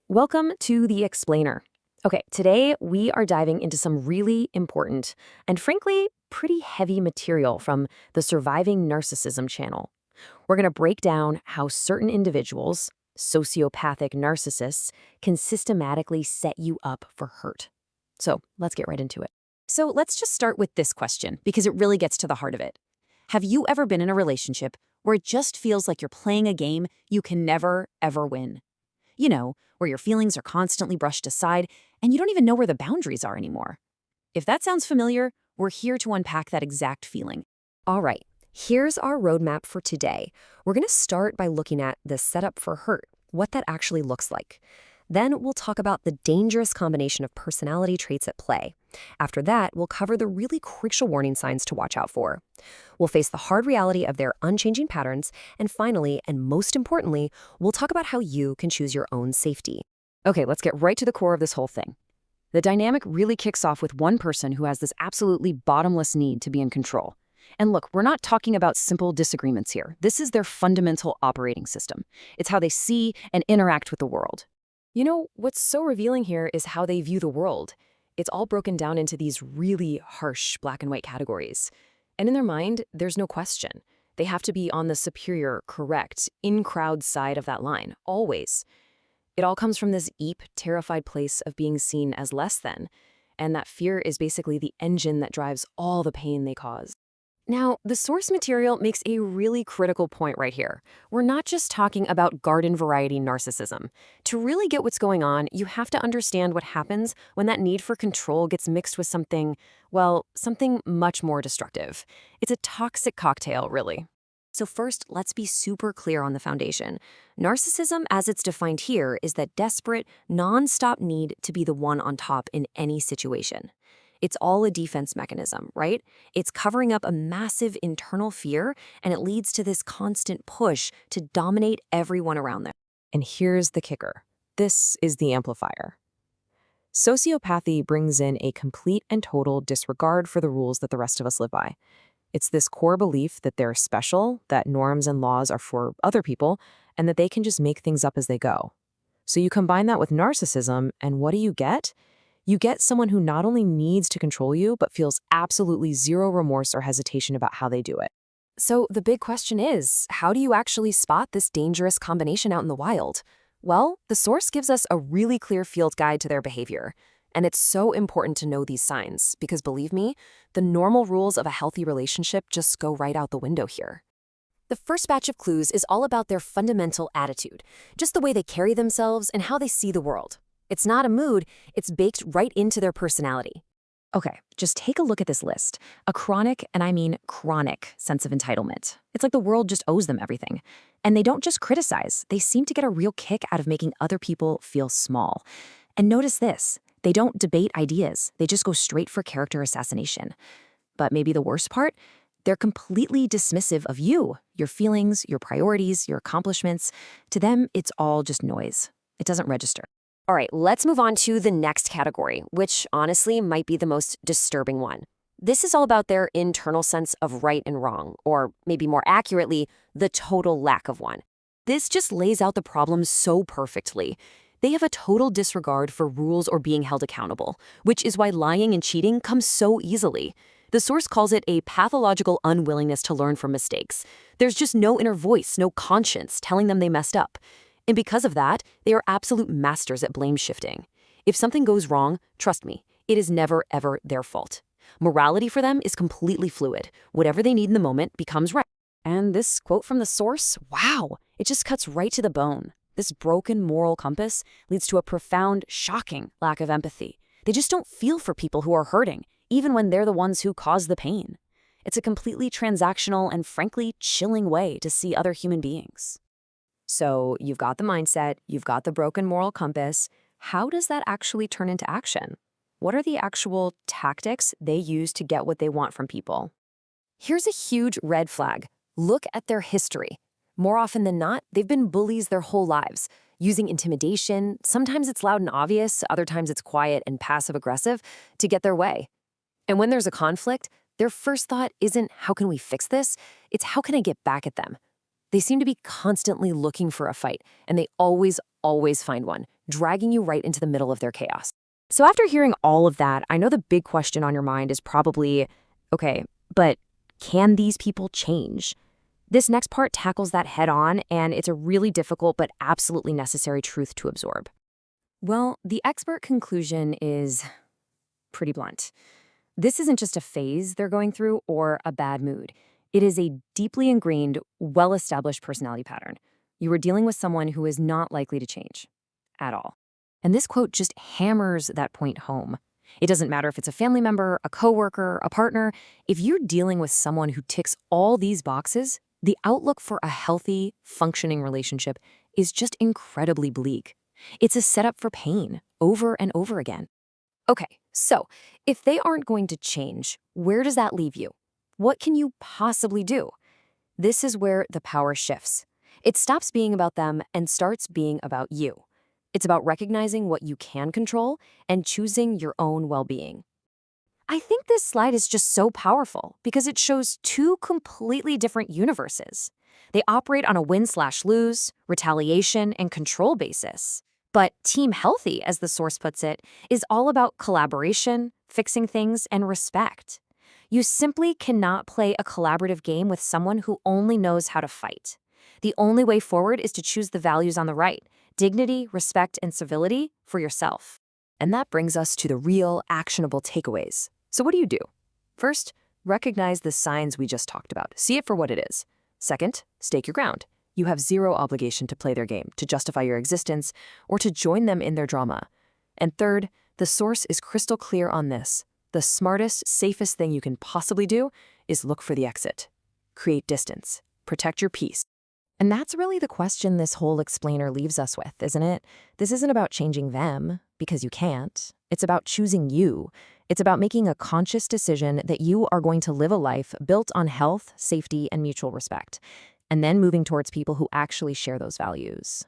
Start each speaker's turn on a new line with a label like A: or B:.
A: Welcome to The Explainer. Okay, today we are diving into some really important and frankly, pretty heavy material from the Surviving Narcissism channel. We're going to break down how certain individuals, sociopathic narcissists, can systematically set you up for hurt. So let's get right into it. So let's just start with this question because it really gets to the heart of it. Have you ever been in a relationship where it just feels like you're playing a game you can never, ever win? You know, where your feelings are constantly brushed aside and you don't even know where the boundaries are anymore. If that sounds familiar, we're here to unpack that exact feeling.
B: All right, here's our roadmap for today. We're going to start by looking at the setup for hurt, what that actually looks like. Then we'll talk about the dangerous combination of personality traits at play. After that, we'll cover the really crucial warning signs to watch out for. We'll face the hard reality of their unchanging patterns. And finally, and most importantly, we'll talk about how you can choose your own safety.
A: Okay, let's get right to the core of this whole thing. The dynamic really kicks off with one person who has this absolutely bottomless need to be in control. And look, we're not talking about simple disagreements here. This is their fundamental operating system. It's how they see and interact with the world. You know, what's so revealing here is how they view the world. It's all broken down into these really harsh black and white categories. And in their mind, there's no question. They have to be on the superior, correct, in-crowd side of that line, always. It all comes from this deep, terrified place of being seen as less than, and that fear is basically the engine that drives all the pain they cause. Now, the source material makes a really critical point right here. We're not just talking about garden variety narcissism. To really get what's going on, you have to understand what happens when that need for control gets mixed with something, well, something much more destructive. It's a toxic cocktail, really. So first, let's be super clear on the foundation. Narcissism, as it's defined here, is that desperate, non-stop need to be the one on top in any situation. It's all a defense mechanism, right? It's covering up a massive internal fear, and it leads to this constant push to dominate everyone around them.
C: And here's the kicker. This is the amplifier. Sociopathy brings in a complete and total disregard for the rules that the rest of us live by. It's this core belief that they're special, that norms and laws are for other people, and that they can just make things up as they go. So you combine that with narcissism, and what do you get? You get someone who not only needs to control you, but feels absolutely zero remorse or hesitation about how they do it.
A: So the big question is, how do you actually spot this dangerous combination out in the wild? Well, the source gives us a really clear field guide to their behavior. And it's so important to know these signs, because believe me, the normal rules of a healthy relationship just go right out the window here. The first batch of clues is all about their fundamental attitude, just the way they carry themselves and how they see the world. It's not a mood, it's baked right into their personality. Okay, just take a look at this list. A chronic, and I mean chronic, sense of entitlement. It's like the world just owes them everything. And they don't just criticize, they seem to get a real kick out of making other people feel small. And notice this, they don't debate ideas, they just go straight for character assassination. But maybe the worst part? They're completely dismissive of you, your feelings, your priorities, your accomplishments. To them, it's all just noise. It doesn't register. All right, let's move on to the next category, which honestly might be the most disturbing one. This is all about their internal sense of right and wrong, or maybe more accurately, the total lack of one. This just lays out the problem so perfectly. They have a total disregard for rules or being held accountable, which is why lying and cheating come so easily. The source calls it a pathological unwillingness to learn from mistakes. There's just no inner voice, no conscience telling them they messed up. And because of that, they are absolute masters at blame shifting. If something goes wrong, trust me, it is never, ever their fault. Morality for them is completely fluid. Whatever they need in the moment becomes right. And this quote from the source, wow, it just cuts right to the bone. This broken moral compass leads to a profound, shocking lack of empathy. They just don't feel for people who are hurting, even when they're the ones who cause the pain. It's a completely transactional and frankly chilling way to see other human beings.
B: So you've got the mindset, you've got the broken moral compass. How does that actually turn into action? What are the actual tactics they use to get what they want from people?
A: Here's a huge red flag. Look at their history. More often than not, they've been bullies their whole lives, using intimidation. Sometimes it's loud and obvious, other times it's quiet and passive-aggressive to get their way. And when there's a conflict, their first thought isn't, how can we fix this? It's, how can I get back at them? They seem to be constantly looking for a fight, and they always always find one, dragging you right into the middle of their chaos. So after hearing all of that, I know the big question on your mind is probably, okay, but can these people change? This next part tackles that head on, and it's a really difficult but absolutely necessary truth to absorb. Well, the expert conclusion is pretty blunt. This isn't just a phase they're going through or a bad mood. It is a deeply ingrained, well-established personality pattern. You are dealing with someone who is not likely to change at all. And this quote just hammers that point home. It doesn't matter if it's a family member, a coworker, a partner. If you're dealing with someone who ticks all these boxes, the outlook for a healthy, functioning relationship is just incredibly bleak. It's a setup for pain over and over again. Okay, so if they aren't going to change, where does that leave you? What can you possibly do? This is where the power shifts. It stops being about them and starts being about you. It's about recognizing what you can control and choosing your own well-being. I think this slide is just so powerful because it shows two completely different universes. They operate on a win/lose, retaliation, and control basis. But Team Healthy, as the source puts it, is all about collaboration, fixing things, and respect. You simply cannot play a collaborative game with someone who only knows how to fight. The only way forward is to choose the values on the right: dignity, respect, and civility for yourself. And that brings us to the real, actionable takeaways. So what do you do? First, recognize the signs we just talked about. See it for what it is. Second, stake your ground. You have zero obligation to play their game, to justify your existence, or to join them in their drama. And third, the source is crystal clear on this. The smartest, safest thing you can possibly do is look for the exit. Create distance. Protect your peace. And that's really the question this whole explainer leaves us with, isn't it? This isn't about changing them, because you can't. It's about choosing you. It's about making a conscious decision that you are going to live a life built on health, safety, and mutual respect, and then moving towards people who actually share those values.